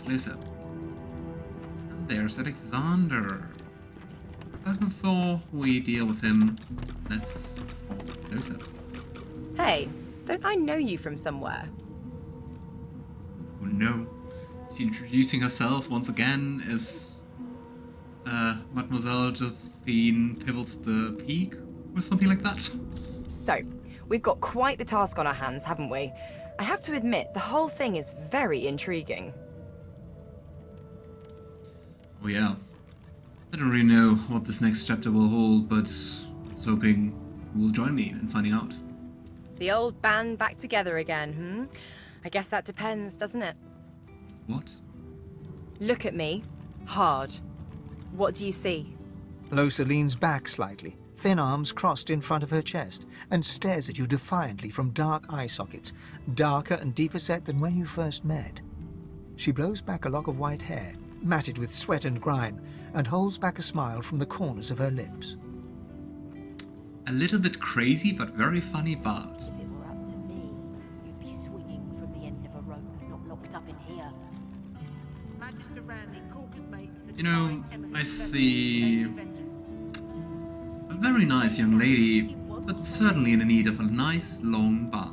Lohse. And there's Alexander. But before we deal with him, let's talk Lohse. Hey, don't I know you from somewhere? Oh no. She's introducing herself once again as Mademoiselle Josephine Pibbles the Peak, or something like that. So, we've got quite the task on our hands, haven't we? I have to admit, the whole thing is very intriguing. Oh yeah. I don't really know what this next chapter will hold, but I was hoping you will join me in finding out. The old band back together again, I guess that depends, doesn't it? What? Look at me. Hard. What do you see? Lohse leans back slightly, thin arms crossed in front of her chest, and stares at you defiantly from dark eye sockets, darker and deeper set than when you first met. She blows back a lock of white hair, matted with sweat and grime, and holds back a smile from the corners of her lips. A little bit crazy, but very funny Bard. If it were up to me, you'd be swinging from the end of a rope, not locked up in here. Magister Ranley, Corker's mate for the You know, divine eminence I vessel, see Lady Vengance. a very nice young lady, but certainly in need of a nice long bath.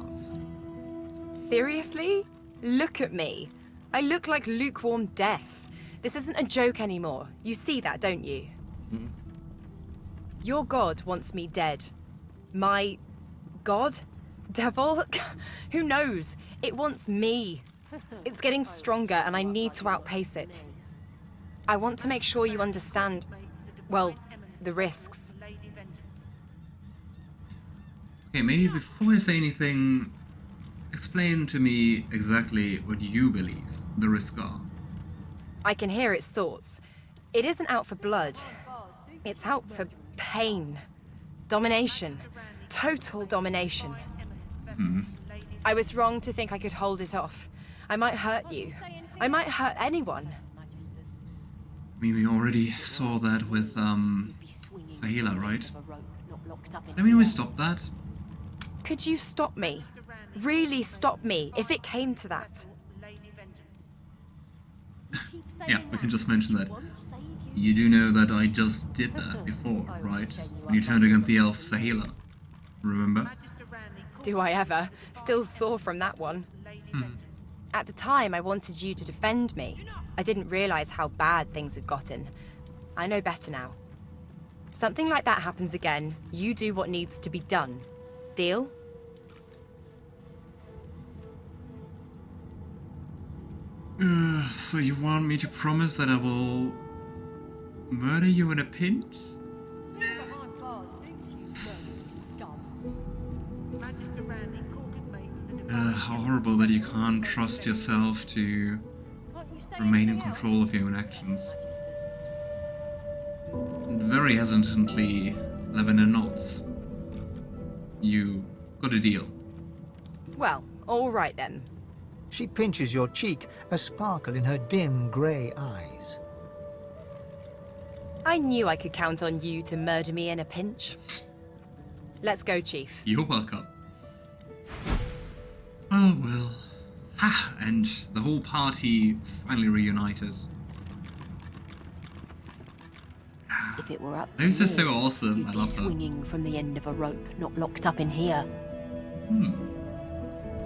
Seriously? Look at me. I look like lukewarm death. This isn't a joke anymore. You see that, don't you? Your god wants me dead. My god? Devil? Who knows? It wants me. It's getting stronger and I need to outpace it. I want to make sure you understand, well, the risks. Lady Vengance. Okay, maybe before I say anything, explain to me exactly what you believe the risks are. I can hear its thoughts. It isn't out for blood. It's out for pain. Domination. Total domination. I was wrong to think I could hold it off. I might hurt you. I might hurt anyone. I mean, we already saw that with, Sebille, right? I mean, we stopped that. Could you stop me? Really stop me, if it came to that. Lady Vengance. Yeah, we can just mention that. You do know that I just did that before, right? When you turned against the elf Sebille. Remember? Magister Ranley, Do I ever? Still sore from that one. Lady Vengance. At the time, I wanted you to defend me. I didn't realize how bad things had gotten. I know better now. Something like that happens again, you do what needs to be done. Deal? So you want me to promise that I will murder you in a pinch? Behind bars, suits you scum. Magister Ranley, Corker's mate for the divine How horrible that you can't trust yourself to Can't you say remain in anything else? control of your own actions. And very hesitantly, Lavender nods. You got a deal. Well, all right then. She pinches your cheek, a sparkle in her dim grey eyes. I knew I could count on you to murder me in a pinch. Let's go, Chief. You're welcome. Oh well. Ah, and the whole party finally reunited. If it were up to This is me, so awesome. you'd I be love that. swinging from the end of a rope, not locked up in here.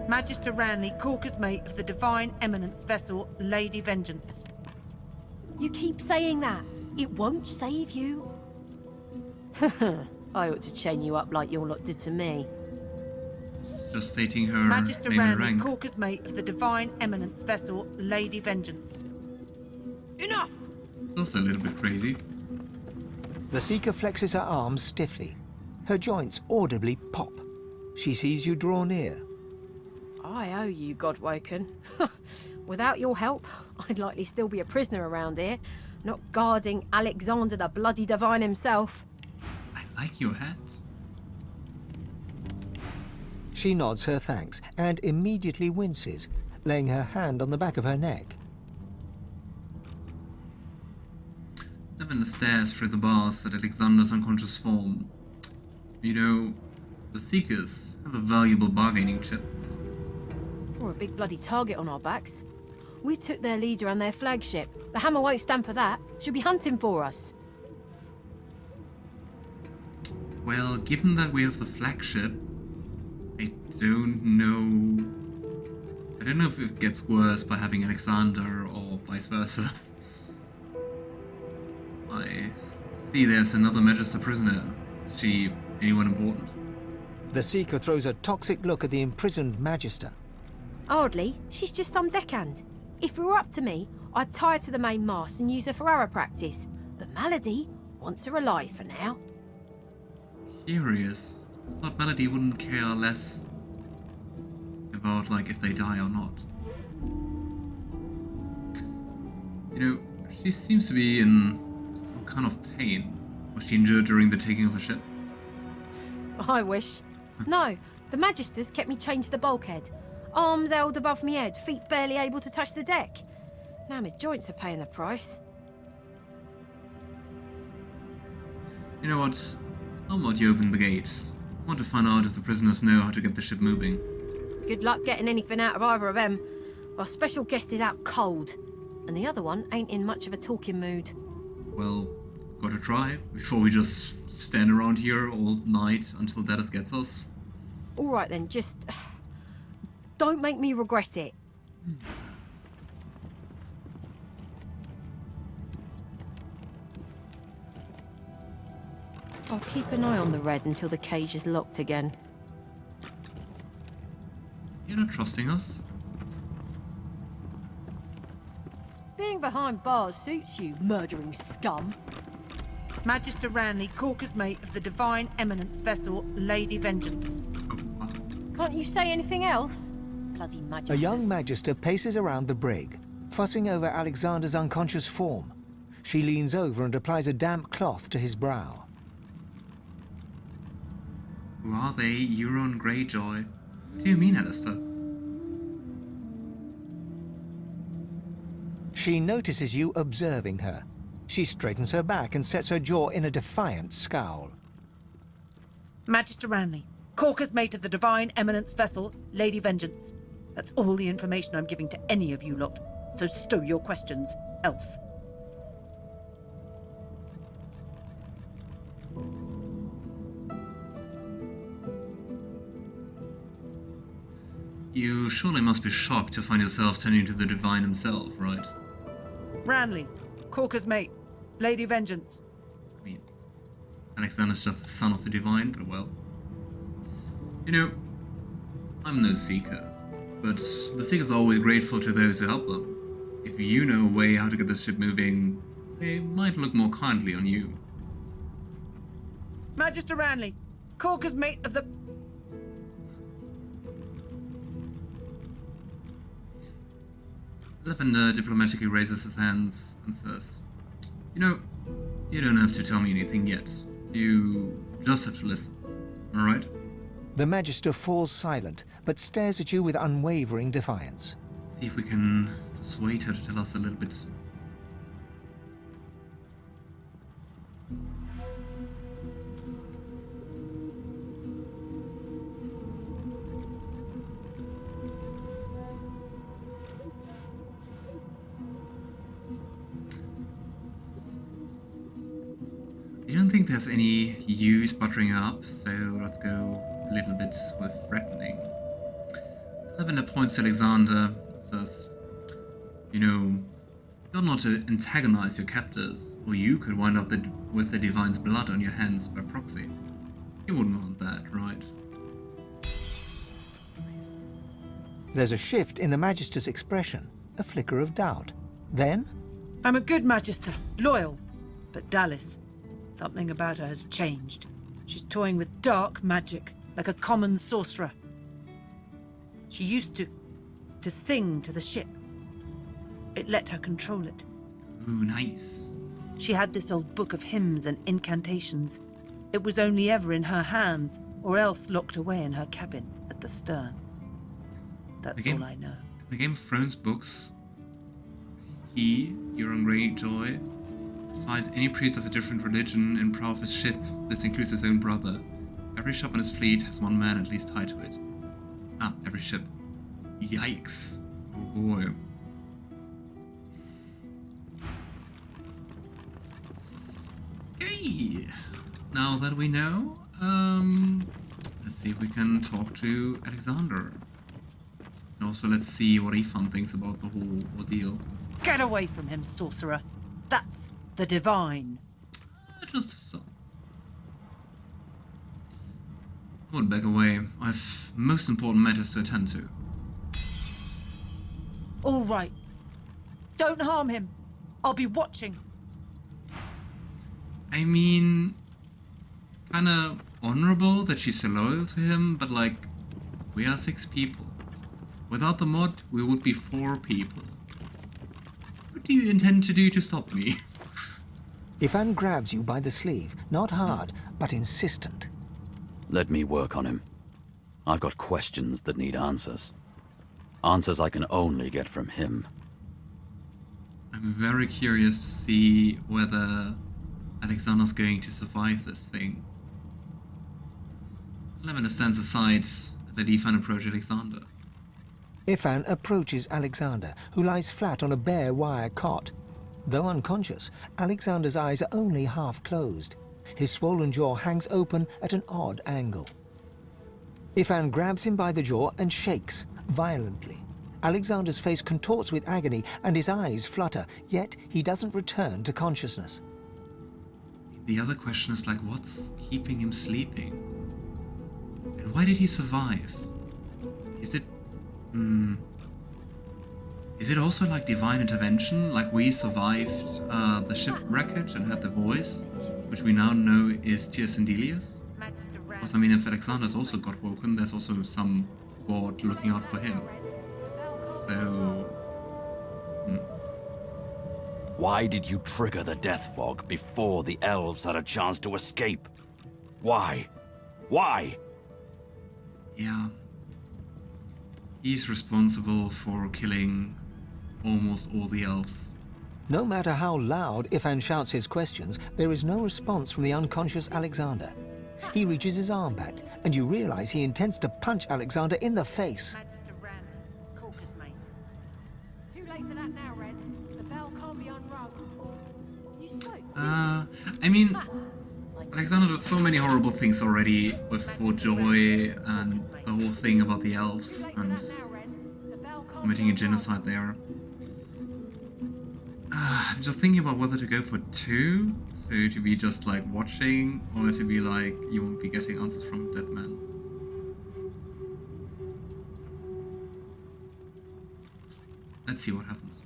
Magister Ranley, Corker's mate for the divine eminence vessel, Lady Vengance. You keep saying that. It won't save you. I ought to chain you up like your lot did to me. Just stating her Magister name and Ranley, rank. Corker's mate of the divine eminence vessel, Lady Vengance. Enough! It's also a little bit crazy. The Seeker flexes her arms stiffly. Her joints audibly pop. She sees you draw near. I owe you, Godwoken. Without your help, I'd likely still be a prisoner around here, not guarding Alexander the bloody divine himself. I like your hat. She nods her thanks and immediately winces, laying her hand on the back of her neck. Lavender stares through the bars at Alexander's unconscious form. You know, the Seekers have a valuable bargaining chip. We're a big bloody target on our backs. We took their leader and their flagship. The Hammer won't stand for that. She'll be hunting for us. Well, given that we have the flagship, I don't know. I don't know if it gets worse by having Alexander or vice versa. I see there's another Magister prisoner. Is she anyone important? The Seeker throws a toxic look at the imprisoned Magister. Hardly. She's just some deckhand. If it were up to me, I'd tie her to the main mast and use her for arrow practice. But Malady wants her alive for now. Curious. I thought Melody wouldn't care less about, like, if they die or not. You know, she seems to be in some kind of pain. Was she injured during the taking of the ship? I wish. No, the Magisters kept me chained to the bulkhead. Arms held above me head, feet barely able to touch the deck. Now my joints are paying the price. You know what? How about you open the gate? I want to find out if the prisoners know how to get the ship moving. Good luck getting anything out of either of them. Our special guest is out cold, and the other one ain't in much of a talking mood. Well, gotta try before we just stand around here all night until Dennis gets us. All right then, just don't make me regret it. I'll keep an eye on the red until the cage is locked again. You're not trusting us? Being behind bars suits you, murdering scum. Magister Ranley, Corker's mate of the Divine Eminence vessel, Lady Vengance. Oh, wow. Can't you say anything else? Bloody A Magisters. young Magister paces around the brig, fussing over Alexander's unconscious form. She leans over and applies a damp cloth to his brow. Who are they? Euron Greyjoy. What do you mean, Alistair? She notices you observing her. She straightens her back and sets her jaw in a defiant scowl. Magister Ranley, Corker's mate of the Divine Eminence vessel, Lady Vengance. That's all the information I'm giving to any of you lot. So stow your questions, elf. You surely must be shocked to find yourself turning to the Divine himself, right? Ranley, Corker's mate, Lady Vengance. I mean, Alexander's just the son of the Divine, but well. You know, I'm no seeker, but the Seekers are always grateful to those who help them. If you know a way how to get the ship moving, they might look more kindly on you. Magister Ranley, Corker's mate of the... Lavender diplomatically raises his hands and says, You know, you don't have to tell me anything yet. You just have to listen, alright? The Magister falls silent, but stares at you with unwavering defiance. See if we can persuade her to tell us a little bit. I don't think there's any use buttering up, so let's go a little bit with threatening. Lavender points to Alexander and says, You know, you're not to antagonize your captors, or you could wind up with the Divine's blood on your hands by proxy. You wouldn't want that, right? There's a shift in the Magister's expression, a flicker of doubt. Then, I'm a good Magister, loyal, but Dallas. Something about her has changed. She's toying with dark magic, like a common sorcerer. She used to sing to the ship. It let her control it. Ooh, nice. She had this old book of hymns and incantations. It was only ever in her hands, or else locked away in her cabin at the stern. That's all I know. The Game of Thrones books, Euron Greyjoy, ties any priest of a different religion in prow of his ship. This includes his own brother. Every ship on his fleet has one man at least tied to it. Every ship. Yikes. Oh boy. now that we know, let's see if we can talk to Alexander. And also let's see what Ifan thinks about the whole ordeal. Get away from him, sorcerer. That's the divine. Just so. I would back away. I've most important matters to attend to. All right. Don't harm him. I'll be watching. I mean, kinda honorable that she's so loyal to him, but like, we are 6 people. Without the mod, we would be 4 people. What do you intend to do to stop me? Ifan grabs you by the sleeve, not hard, but insistent. Let me work on him. I've got questions that need answers. Answers I can only get from him. I'm very curious to see whether Alexander's going to survive this thing. Lavender stands aside and let Ifan approach Alexander. Ifan approaches Alexander, who lies flat on a bare wire cot. Though unconscious, Alexander's eyes are only half closed. His swollen jaw hangs open at an odd angle. Ifan grabs him by the jaw and shakes, violently. Alexander's face contorts with agony and his eyes flutter, yet he doesn't return to consciousness. The other question is like, what's keeping him sleeping? And why did he survive? Is it... Is it also like divine intervention? Like we survived the shipwreckage and had the voice, which we now know is Tyrsendelius? Because I mean, if Alexander's also got woken, there's also some god looking out for him. So... Why did you trigger the death fog before the elves had a chance to escape? Why? Why? Yeah. He's responsible for killing almost all the elves. No matter how loud Ifan shouts his questions, there is no response from the unconscious Alexander. He reaches his arm back, and you realize he intends to punch Alexander in the face. Too late for that now, Red. The bell can't be unrung. You spoke. I mean, Alexander did so many horrible things already with Fort Joy and the whole thing about the elves and committing a genocide there. I'm just thinking about whether to go for 2, so to be just like watching, or to be like, you won't be getting answers from a dead man. Let's see what happens.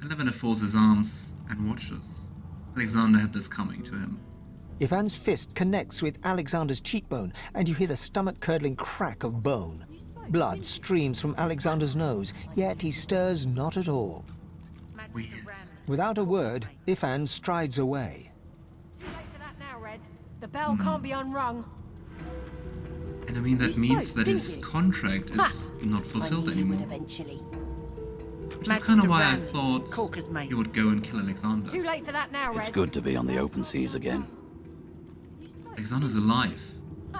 Lavender folds his arms and watches. Alexander had this coming to him. Ivan's fist connects with Alexander's cheekbone, and you hear the stomach-curdling crack of bone. Blood streams from Alexander's nose, yet he stirs not at all. Weird. Without a word, Ifan strides away. Too late for that now, Red. The bell can't be unrung. And I mean, that You means spoke, that didn't his you? contract is not fulfilled anymore. Eventually. Which is kind of why I Ran, thought Corker's mate. he would go and kill Alexander. Too late for that now, Red. It's good to be on the open seas again. Alexander's alive.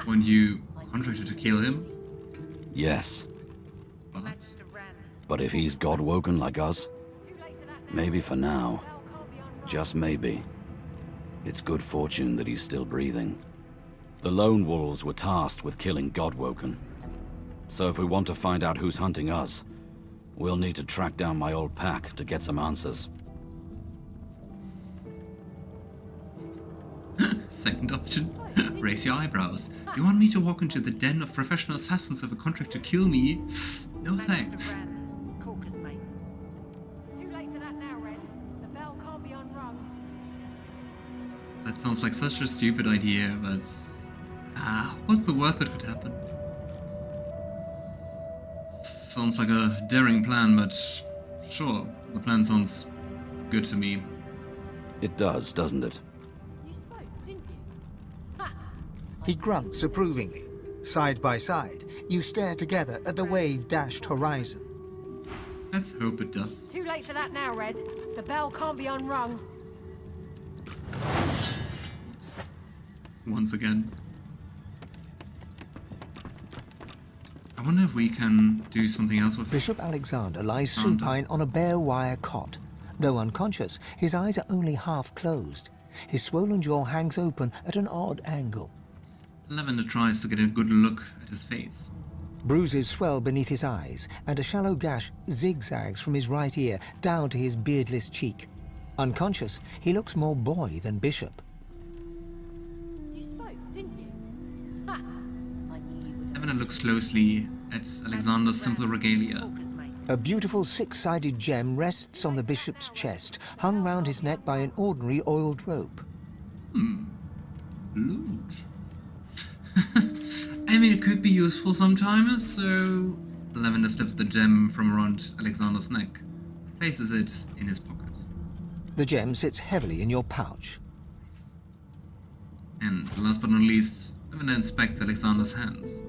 Weren't you contracted to kill him? Yes, But but if he's god-woken like us, maybe for now, just maybe, it's good fortune that he's still breathing. The Lone Wolves were tasked with killing God-woken. So if we want to find out who's hunting us, we'll need to track down my old pack to get some answers. Second option, raise your eyebrows. You want me to walk into the den of professional assassins with a contract to kill me? No thanks. Corker's mate. Too late for that now, Red. The bell can't be unrung. That sounds like such a stupid idea, but... what's the worst that could happen? Sounds like a daring plan, but... Sure, the plan sounds good to me. It does, doesn't it? You spoke, didn't you? He grunts approvingly. Side by side, you stare together at the wave-dashed horizon. Let's hope it does. Too late for that now, Red. The bell can't be unrung. Once again. I wonder if we can do something else with... Bishop Alexander lies Alexander. supine on a bare wire cot. Though unconscious, his eyes are only half closed. His swollen jaw hangs open at an odd angle. Lavender tries to get a good look at his face. Bruises swell beneath his eyes, and a shallow gash zigzags from his right ear down to his beardless cheek. Unconscious, he looks more boy than bishop. You spoke, didn't you? Ha! I knew you would. Lavender looks closely at Alexander's simple regalia. A beautiful six-sided gem rests on the bishop's chest, hung round his neck by an ordinary oiled rope. Loot. I mean, it could be useful sometimes, so Lavender slips the gem from around Alexander's neck, places it in his pocket. The gem sits heavily in your pouch. And last but not least, Lavender inspects Alexander's hands.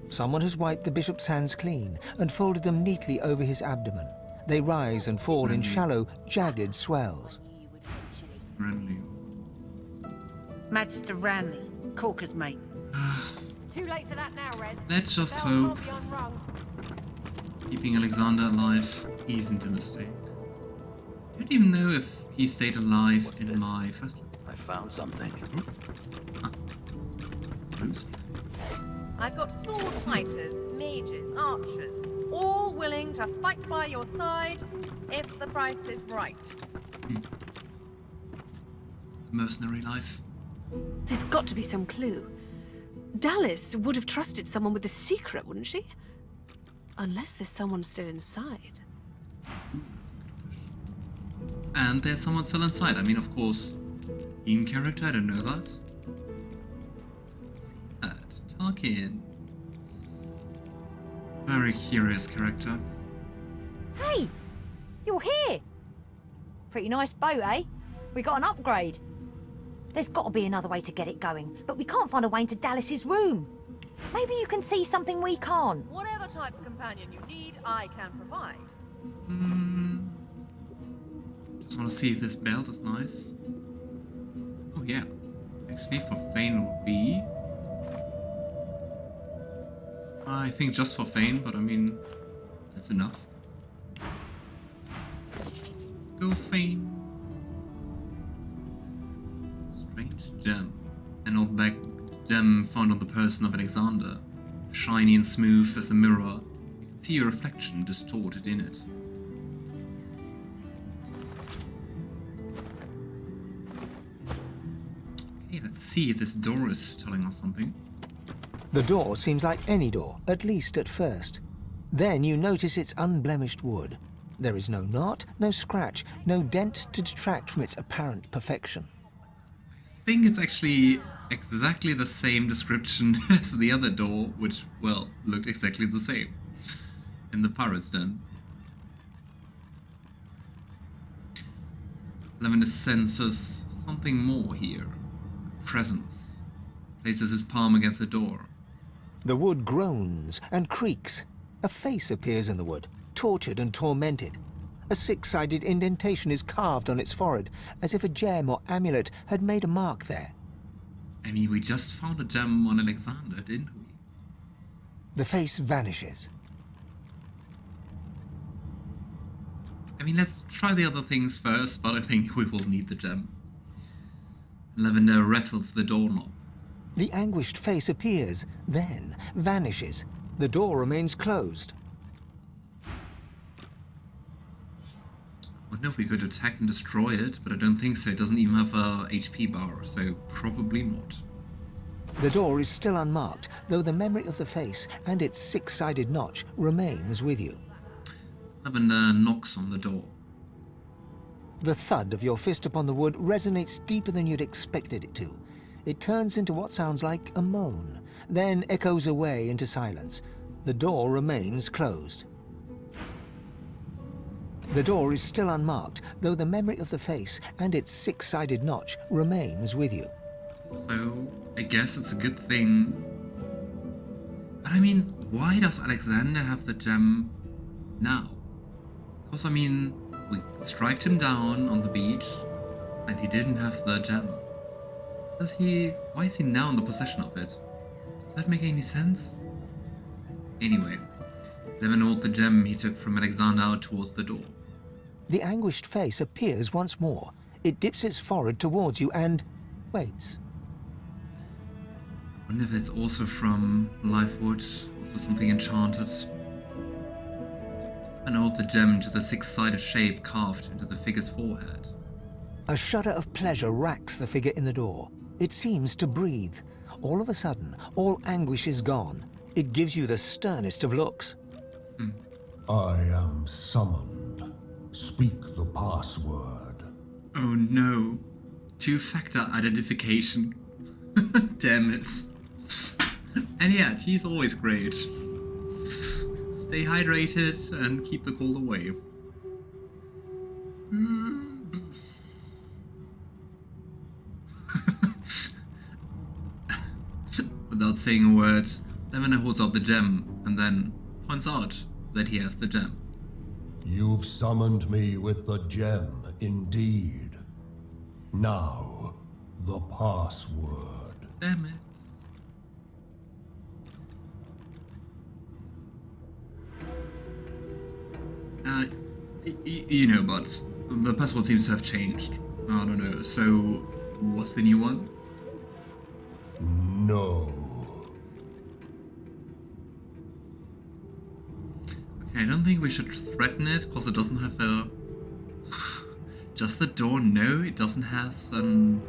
Someone has wiped the bishop's hands clean and folded them neatly over his abdomen. They rise and fall in shallow, jagged swells. Friendly. Magister Ranley, Corker's mate. Too late for that now, Red. Let's just Bell hope can't be unrung. keeping Alexander alive isn't a mistake. I don't even know if he stayed alive in my first let's play. I found something. Bruce? I've got sword fighters, mages, archers, all willing to fight by your side if the price is right. Mercenary life. There's got to be some clue. Dallas would have trusted someone with a secret, wouldn't she? Unless there's someone still inside. And there's someone still inside. I mean, of course, in character, I don't know that. Let's see that. Tarkin. Very curious character. Hey! You're here! Pretty nice boat, eh? We got an upgrade. There's got to be another way to get it going, but we can't find a way into Dallas's room. Maybe you can see something we can't. Whatever type of companion you need, I can provide. Just want to see if this belt is nice. Oh yeah. Actually, for Fane would be... I think just for Fane, but I mean, that's enough. Go Fane. Strange gem. An old back gem found on the person of Alexander. Shiny and smooth as a mirror. You can see your reflection distorted in it. Okay, let's see if this door is telling us something. The door seems like any door, at least at first. Then you notice its unblemished wood. There is no knot, no scratch, no dent to detract from its apparent perfection. I think it's actually exactly the same description as the other door, which, well, looked exactly the same in the pirate's den. Lavender senses something more here. A presence. Places his palm against the door. The wood groans and creaks. A face appears in the wood, tortured and tormented. A six-sided indentation is carved on its forehead, as if a gem or amulet had made a mark there. I mean, we just found a gem on Alexander, didn't we? The face vanishes. I mean, let's try the other things first, but I think we will need the gem. Lavender rattles the doorknob. The anguished face appears, then vanishes. The door remains closed. I wonder if we could attack and destroy it, but I don't think so. It doesn't even have a HP bar, so probably not. The door is still unmarked, though the memory of the face and its six-sided notch remains with you. Lavender knocks on the door. The thud of your fist upon the wood resonates deeper than you'd expected it to. It turns into what sounds like a moan, then echoes away into silence. The door remains closed. The door is still unmarked, though the memory of the face and its six-sided notch remains with you. So, I guess it's a good thing. But I mean, why does Alexander have the gem now? Because, I mean, we striked him down on the beach, and he didn't have the gem. Why is he now in the possession of it? Does that make any sense? Anyway, Lavender rolled the gem he took from Alexander out towards the door. The anguished face appears once more. It dips its forehead towards you and waits. I wonder if it's also from Lifewood, also something enchanted. And hold the gem to the six-sided shape carved into the figure's forehead. A shudder of pleasure racks the figure in the door. It seems to breathe. All of a sudden, all anguish is gone. It gives you the sternest of looks. I am summoned. Speak the password. Oh no. Two-factor identification. Damn it. And yet, he's always great. Stay hydrated and keep the cold away. Without saying a word, Lavender holds out the gem and then points out that he has the gem. You've summoned me with the gem, indeed. Now, the password. Damn it. You know, but the password seems to have changed. I don't know, so what's the new one? No. Okay, I don't think we should threaten it, because it doesn't have a... Just the door? No, it doesn't have doesn't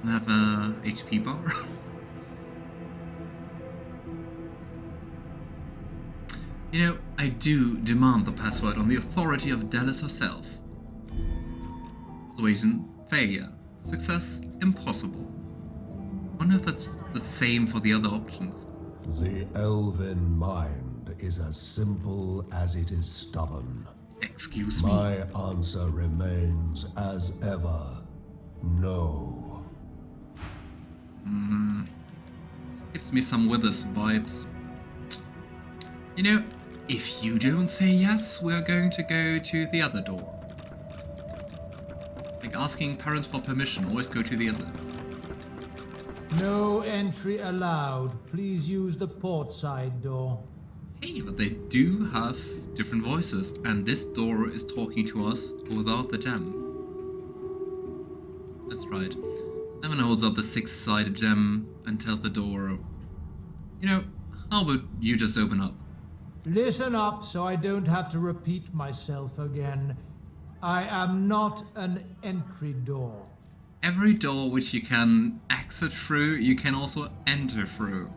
have a HP bar. You know, I do demand the password on the authority of Dallis herself. Persuasion, failure. Success, impossible. I wonder if that's the same for the other options. The elven mind is as simple as it is stubborn. Excuse me? My answer remains as ever, no. Gives me some Withers vibes. You know, if you don't say yes, we're going to go to the other door. Like asking parents for permission, always go to the other. No entry allowed. Please use the port side door. Hey, but they do have different voices, and this door is talking to us without the gem. That's right. Lavender holds up the six-sided gem and tells the door, you know, how about you just open up? Listen up so I don't have to repeat myself again. I am not an entry door. Every door which you can exit through, you can also enter through.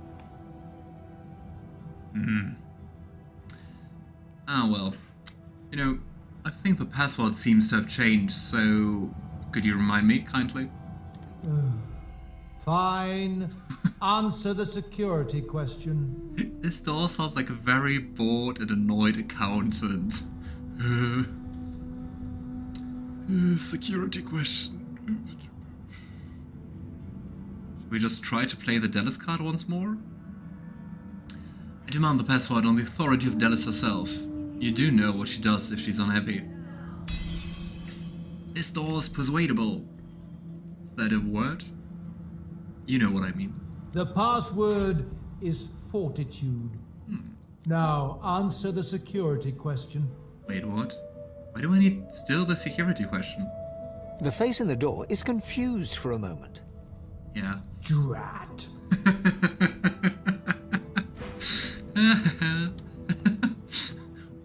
Ah well. You know, I think the password seems to have changed, so could you remind me, kindly? Fine. Answer the security question. This door sounds like a very bored and annoyed accountant. Security question. Should we just try to play the Dallis card once more? I demand the password on the authority of Dallis herself. You do know what she does if she's unhappy. This door is persuadable. Is that a word? You know what I mean. The password is fortitude. Now, answer the security question. Wait, what? Why do I need still the security question? The face in the door is confused for a moment. Yeah. Drat.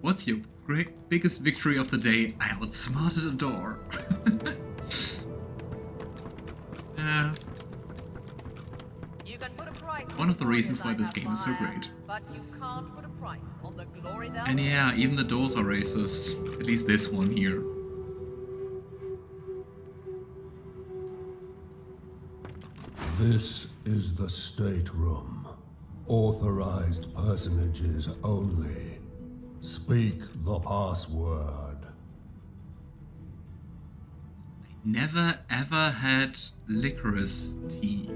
What's your biggest victory of the day? I outsmarted a door. Yeah. One of the reasons why this game is so great. And yeah, even the doors are racist. At least this one here. This is the stateroom. Authorized personages only. Speak the password. Never ever had licorice tea.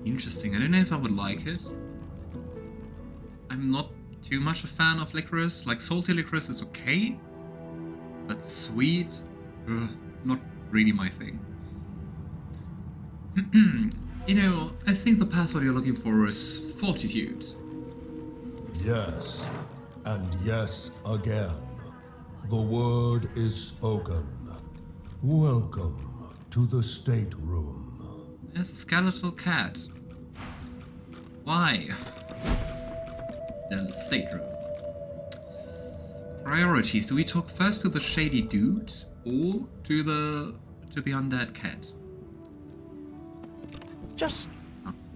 Interesting. I don't know if I would like it. I'm not too much a fan of licorice. Like, salty licorice is okay, but sweet, not really my thing. You know, I think the password you're looking for is fortitude. Yes, and yes again. The word is spoken. Welcome to the stateroom. There's a skeletal cat. Why? The stateroom. Priorities. Do we talk first to the shady dude or to the undead cat? Just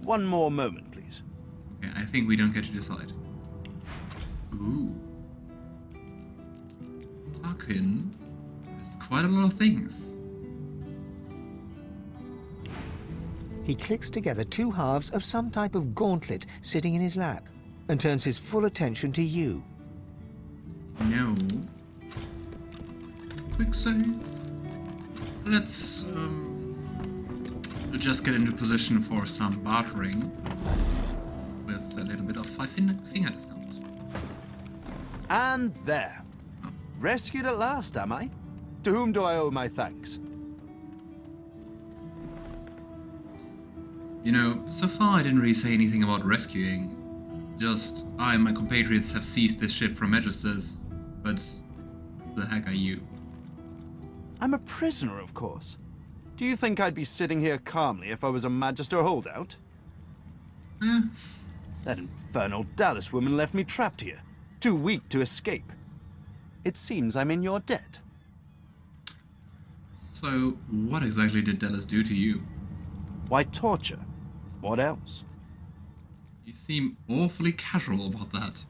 one more moment, please. Okay, I think we don't get to decide. Ooh. Tarkin has quite a lot of things. He clicks together two halves of some type of gauntlet sitting in his lap and turns his full attention to you. No. Quick save. Let's just get into position for some bartering with a little bit of finger discount. And there. Rescued at last, am I? To whom do I owe my thanks? You know, so far I didn't really say anything about rescuing. Just, I and my compatriots have seized this ship from Magisters, but who the heck are you? I'm a prisoner, of course. Do you think I'd be sitting here calmly if I was a Magister holdout? That infernal Dallas woman left me trapped here, too weak to escape. It seems I'm in your debt. So, what exactly did Dallas do to you? Why, torture. What else? You seem awfully casual about that.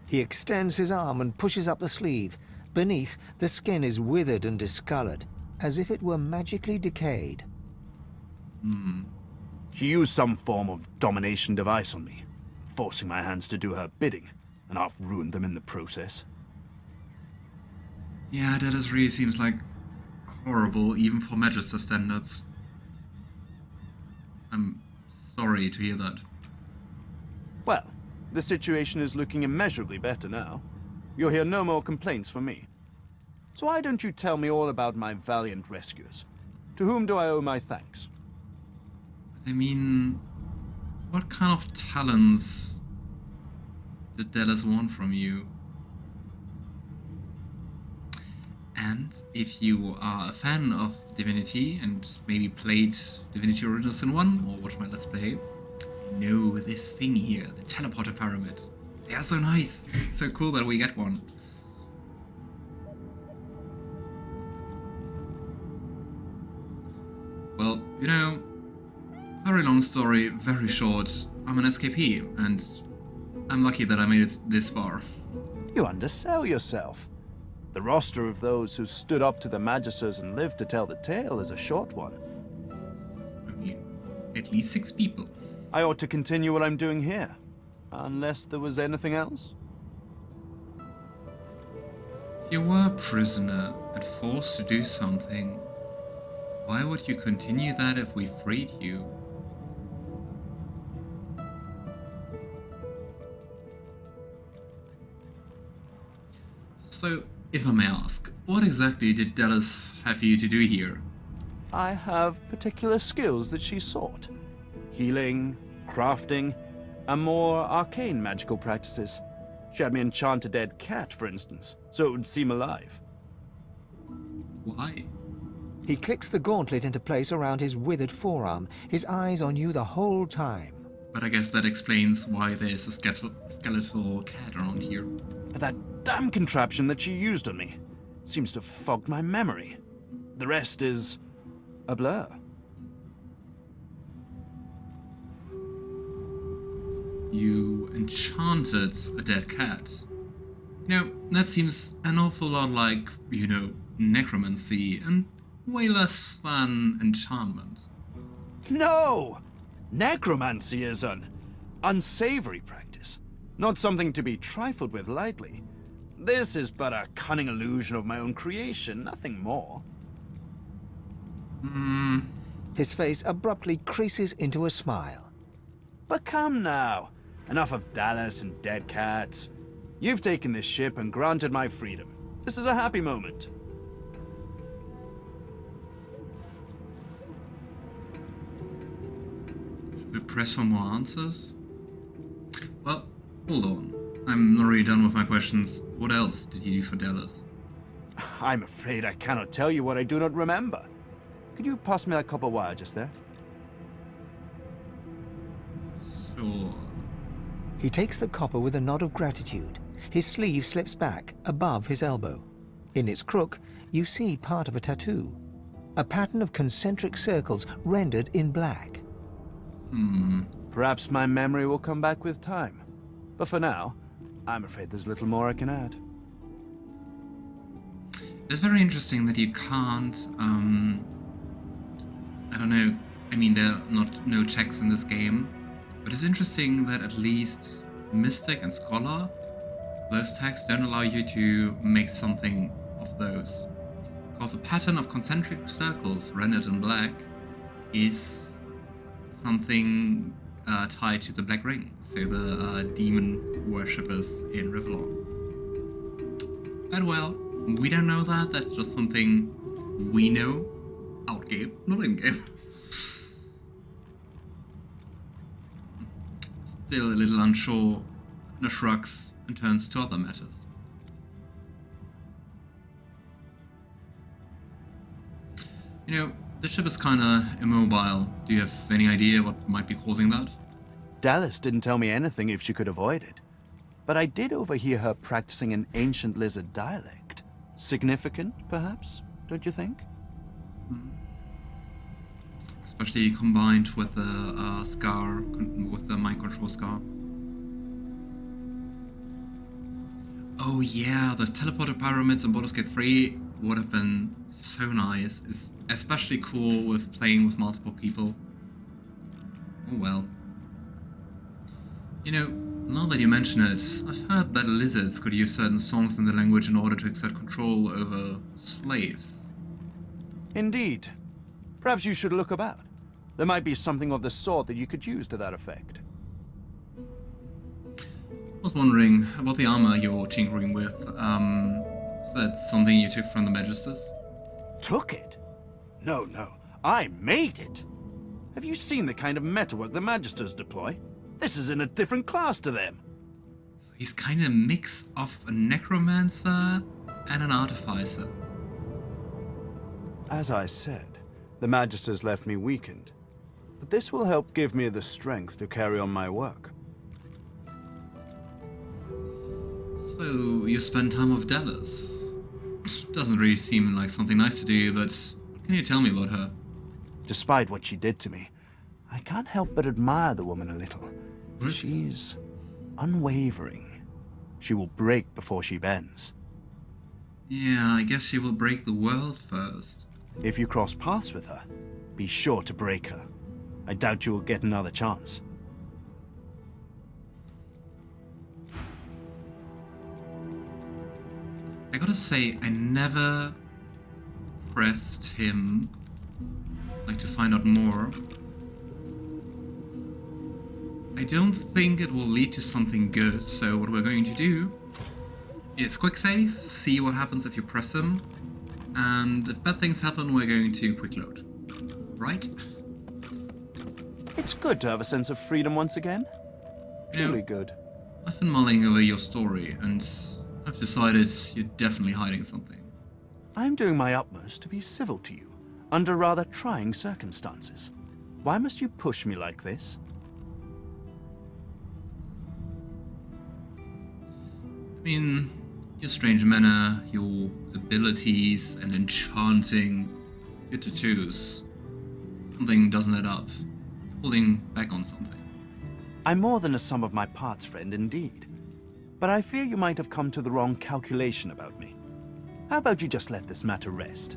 He extends his arm and pushes up the sleeve. Beneath, the skin is withered and discolored, as if it were magically decayed. She used some form of domination device on me, forcing my hands to do her bidding, and I've ruined them in the process. Yeah, Dallas really seems like horrible, even for Magister standards. I'm sorry to hear that. Well, the situation is looking immeasurably better now. You'll hear no more complaints from me. So why don't you tell me all about my valiant rescuers? To whom do I owe my thanks? I mean, what kind of talents did Dallas want from you? And if you are a fan of Divinity and maybe played Divinity Original Sin 1 or watched my Let's Play, you know this thing here, the teleporter pyramid. They are so nice. It's so cool that we get one. Well, you know, very long story, very short. I'm an escapee, and I'm lucky that I made it this far. You undersell yourself. The roster of those who stood up to the Magisters and lived to tell the tale is a short one. I mean, at least 6 people. I ought to continue what I'm doing here. Unless there was anything else? If you were a prisoner and forced to do something, why would you continue that if we freed you? So, if I may ask, what exactly did Dallas have you to do here? I have particular skills that she sought. Healing, crafting, and more arcane magical practices. She had me enchant a dead cat, for instance, so it would seem alive. Why? He clicks the gauntlet into place around his withered forearm, his eyes on you the whole time. But I guess that explains why there's a skeletal cat around here. That damn contraption that she used on me seems to have fogged my memory. The rest is a blur. You enchanted a dead cat. You know, that seems an awful lot like, you know, necromancy, and way less than enchantment. No! Necromancy is an unsavory practice, not something to be trifled with lightly. This is but a cunning illusion of my own creation, nothing more. His face abruptly creases into a smile. But come now. Enough of Dallas and dead cats. You've taken this ship and granted my freedom. This is a happy moment. Should we press for more answers? Well, hold on. I'm not really done with my questions. What else did you do for Dallas? I'm afraid I cannot tell you what I do not remember. Could you pass me that copper wire just there? Sure. He takes the copper with a nod of gratitude. His sleeve slips back, above his elbow. In its crook, you see part of a tattoo. A pattern of concentric circles rendered in black. Perhaps my memory will come back with time. But for now, I'm afraid there's little more I can add. It's very interesting that you can't, I don't know, I mean, there are no checks in this game, but it's interesting that at least Mystic and Scholar, those tags don't allow you to make something of those. Because a pattern of concentric circles rendered in black is something tied to the Black Ring, so the demon worshippers in Rivellon. And well, we don't know that, that's just something we know out-game, not in-game. Still a little unsure, Anna shrugs and turns to other matters. You know, the ship is kinda immobile. Do you have any idea what might be causing that? Dallas didn't tell me anything if she could avoid it. But I did overhear her practicing an ancient lizard dialect. Significant, perhaps, don't you think? Especially combined with the scar, with the mind control scar. Oh yeah, those teleporter pyramids in Baldur's Gate 3 would have been so nice. It's especially cool with playing with multiple people. Oh well. You know, now that you mention it, I've heard that lizards could use certain songs in the language in order to exert control over slaves. Indeed. Perhaps you should look about. There might be something of the sort that you could use to that effect. I was wondering about the armor you're tinkering with. Is that something you took from the Magisters? Took it? No, no. I made it. Have you seen the kind of metalwork the Magisters deploy? This is in a different class to them. So he's kind of a mix of a necromancer and an artificer. As I said, the Magisters left me weakened. But this will help give me the strength to carry on my work. So you spend time with Dallas. Doesn't really seem like something nice to do, but what can you tell me about her? Despite what she did to me, I can't help but admire the woman a little. What? She's unwavering. She will break before she bends. Yeah, I guess she will break the world first. If you cross paths with her, be sure to break her. I doubt you will get another chance. I gotta say, I never pressed him, like, to find out more. I don't think it will lead to something good, so what we're going to do is quick save, see what happens if you press him, and if bad things happen, we're going to quick load. Right? It's good to have a sense of freedom once again. Truly good. I've been mulling over your story, and I've decided you're definitely hiding something. I'm doing my utmost to be civil to you, under rather trying circumstances. Why must you push me like this? I mean, your strange manner, your abilities, and enchanting, your tattoos. Something doesn't add up. You're holding back on something. I'm more than a sum of my parts, friend, indeed. But I fear you might have come to the wrong calculation about me. How about you just let this matter rest?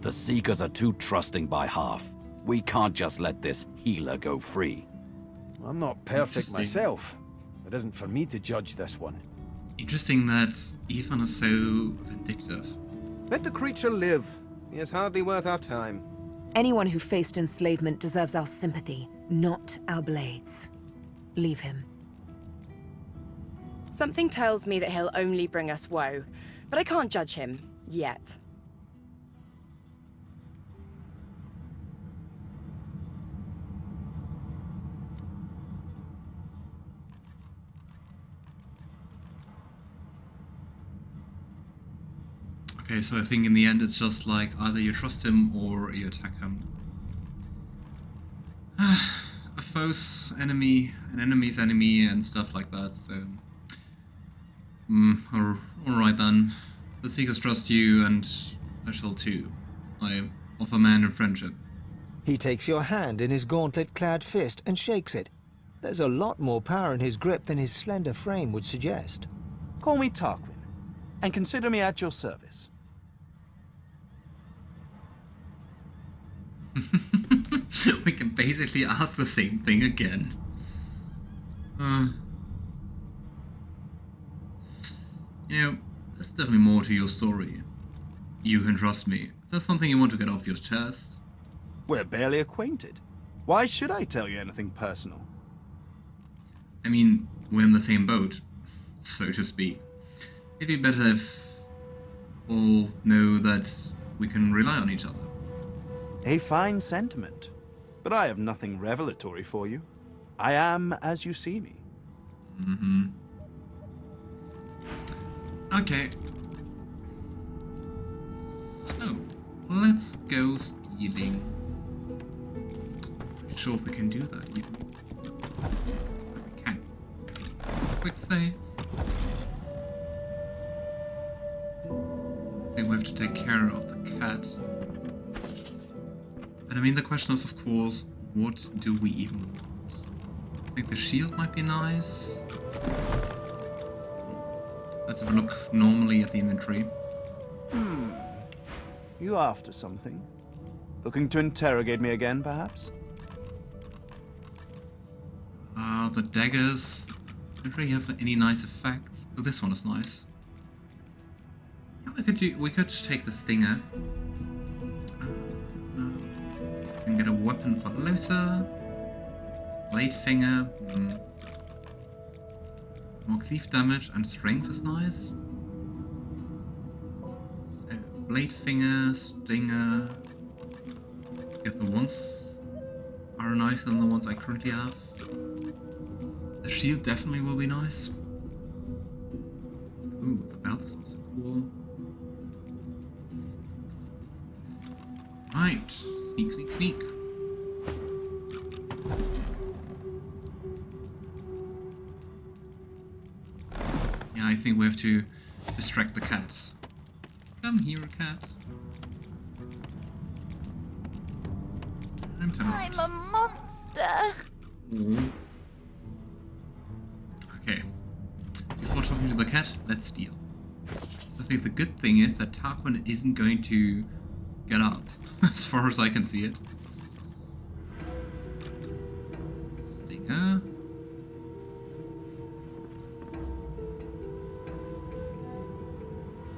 The Seekers are too trusting by half. We can't just let this healer go free. I'm not perfect Interesting. myself. It isn't for me to judge this one. Interesting that Ifan is so vindictive. Let the creature live. He is hardly worth our time. Anyone who faced enslavement deserves our sympathy, not our blades. Leave him. Something tells me that he'll only bring us woe, but I can't judge him yet. Okay, so I think in the end it's just like either you trust him or you attack him. A foe's enemy, an enemy's enemy, and stuff like that, so... alright then. The Seekers trust you, and I shall too. I offer man and friendship. He takes your hand in his gauntlet-clad fist and shakes it. There's a lot more power in his grip than his slender frame would suggest. Call me Tarquin, and consider me at your service. We can basically ask the same thing again. You know, there's definitely more to your story. You can trust me. If there's something you want to get off your chest. We're barely acquainted. Why should I tell you anything personal? I mean, we're in the same boat, so to speak. It'd be better if all know that we can rely on each other. A fine sentiment, but I have nothing revelatory for you. I am as you see me. Mm-hmm. Okay. So, let's go stealing. Pretty sure we can do that even. We can. Quick save. I think we have to take care of the cat. And I mean, the question is, of course, what do we even want? I think the shield might be nice. Let's have a look normally at the inventory. You after something? Looking to interrogate me again, perhaps? The daggers don't really have any nice effects. Oh, this one is nice. Yeah, we could take the stinger. And get a weapon for Lohse. Blade finger. More cleave damage and strength is nice. So, blade finger, stinger. If the ones are nicer than the ones I currently have. The shield definitely will be nice. Ooh, the belt is also cool. Right. Sneak, sneak, sneak. Yeah, I think we have to distract the cats. Come here, cat. I'm a monster. Okay. Before talking to the cat, let's steal. So I think the good thing is that Tarquin isn't going to get up, as far as I can see it. Stinger.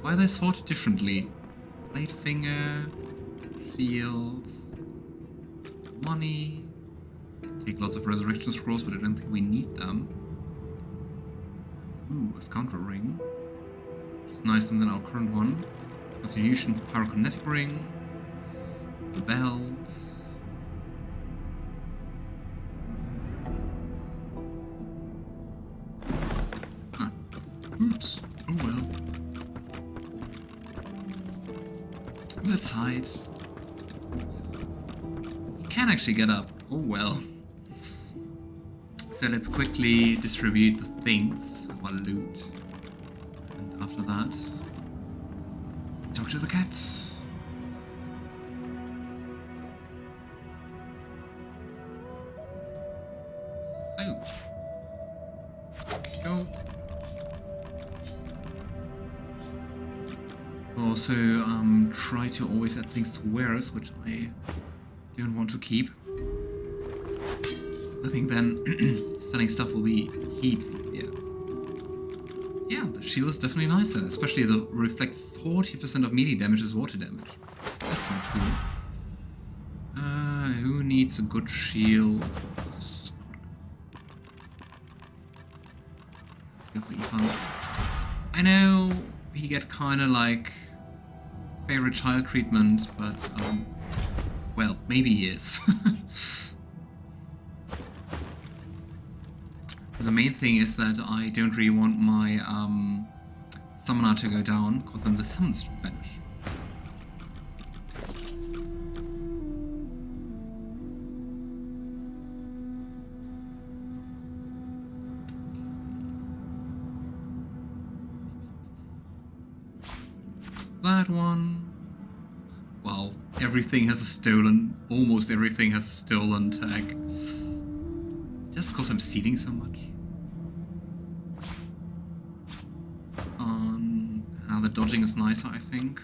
Why are they sorted differently? Blade finger, shields, money. Take lots of resurrection scrolls, but I don't think we need them. Ooh, a scoundrel ring. Which is nicer than our current one. Constitution pyrokinetic ring. The belt. Ah. Oops. Oh well. Let's hide. You can actually get up. Oh well. So let's quickly distribute the things of our loot. And after that, talk to the cats. So, go. Also, try to always add things to wares, which I don't want to keep. I think then selling stuff will be heaps easier. Yeah, the shield is definitely nicer, especially the reflect 40% of melee damage is water damage. That's quite cool. Who needs a good shield? Go for Ifan. I know he get kinda like favorite child treatment, but well, maybe he is. The main thing is that I don't really want my summoner to go down, because then the summons vanish. that one. Wow, everything has a stolen, almost everything has a stolen tag. Just because I'm stealing so much. The dodging is nicer, I think.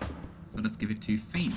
So let's give it to Fane.